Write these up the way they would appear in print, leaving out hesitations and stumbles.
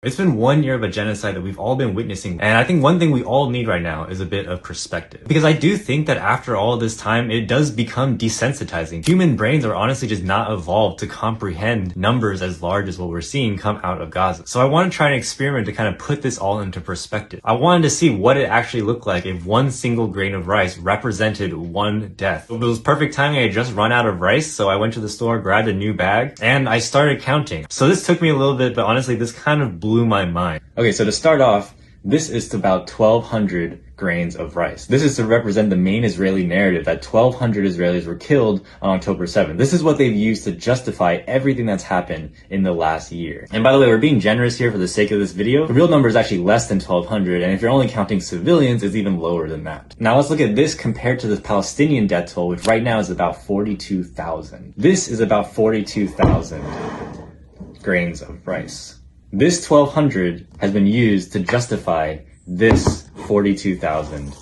It's been 1 year of a genocide that we've all been witnessing, and I think one thing we all need right now is a bit of perspective. Because I do think that after all this time, it does become desensitizing. Human brains are honestly just not evolved to comprehend numbers as large as what we're seeing come out of Gaza. So I want to try an experiment to kind of put this all into perspective. I wanted to see what it actually looked like if one single grain of rice represented one death. It was perfect timing. I had just run out of rice, so I went to the store, grabbed a new bag, and I started counting. So this took me a little bit, but honestly, this kind of blew my mind. Okay, so to start off, this is about 1,200 grains of rice. This is to represent the main Israeli narrative that 1,200 Israelis were killed on October 7th. This is what they've used to justify everything that's happened in the last year. And by the way, we're being generous here for the sake of this video. The real number is actually less than 1,200, and if you're only counting civilians, it's even lower than that. Now let's look at this compared to the Palestinian death toll, which right now is about 42,000. This is about 42,000 grains of rice. This 1,200 has been used to justify this 42,000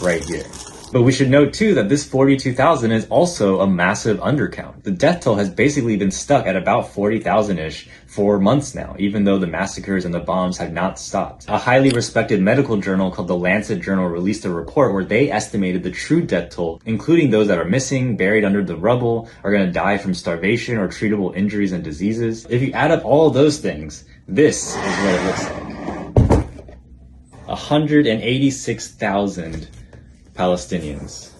right here. But we should note too that this 42,000 is also a massive undercount. The death toll has basically been stuck at about 40,000-ish for months now, even though the massacres and the bombs have not stopped. A highly respected medical journal called the Lancet Journal released a report where they estimated the true death toll, including those that are missing, buried under the rubble, are going to die from starvation or treatable injuries and diseases. If you add up all those things, this is what it looks like. 186,000 Palestinians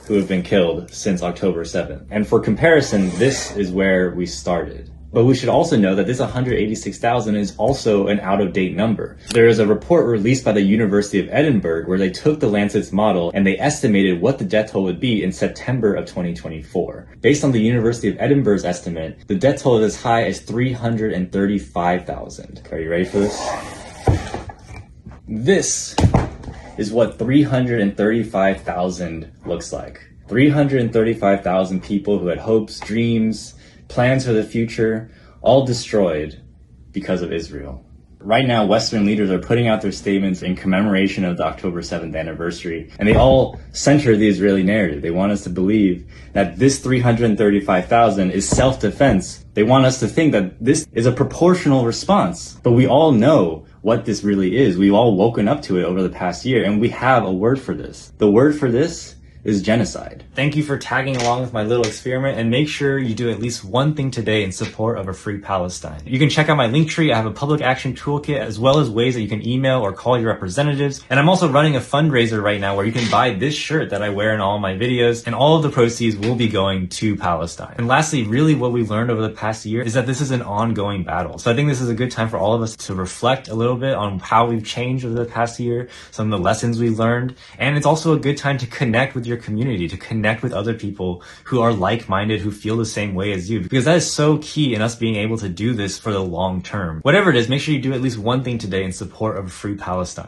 who have been killed since October 7th. And for comparison, this is where we started. But we should also know that this 186,000 is also an out-of-date number. There is a report released by the University of Edinburgh where they took the Lancet's model and they estimated what the death toll would be in September of 2024. Based on the University of Edinburgh's estimate, the death toll is as high as 335,000. Are you ready for this? This is what 335,000 looks like. 335,000 people who had hopes, dreams, plans for the future, all destroyed because of Israel. Right now, Western leaders are putting out their statements in commemoration of the October 7th anniversary, and they all center the Israeli narrative. They want us to believe that this 335,000 is self-defense. They want us to think that this is a proportional response. But we all know what this really is. We've all woken up to it over the past year, and we have a word for this. The word for this is genocide. Thank you for tagging along with my little experiment, and make sure you do at least one thing today in support of a free Palestine. You can check out my link tree. I have a public action toolkit as well as ways that you can email or call your representatives. And I'm also running a fundraiser right now where you can buy this shirt that I wear in all my videos, and all of the proceeds will be going to Palestine. And lastly, really what we learned over the past year is that this is an ongoing battle. So I think this is a good time for all of us to reflect a little bit on how we've changed over the past year, some of the lessons we learned, and it's also a good time to connect with your community, to connect with other people who are like-minded, who feel the same way as you, because that is so key in us being able to do this for the long term. Whatever it is, make sure you do at least one thing today in support of a free Palestine.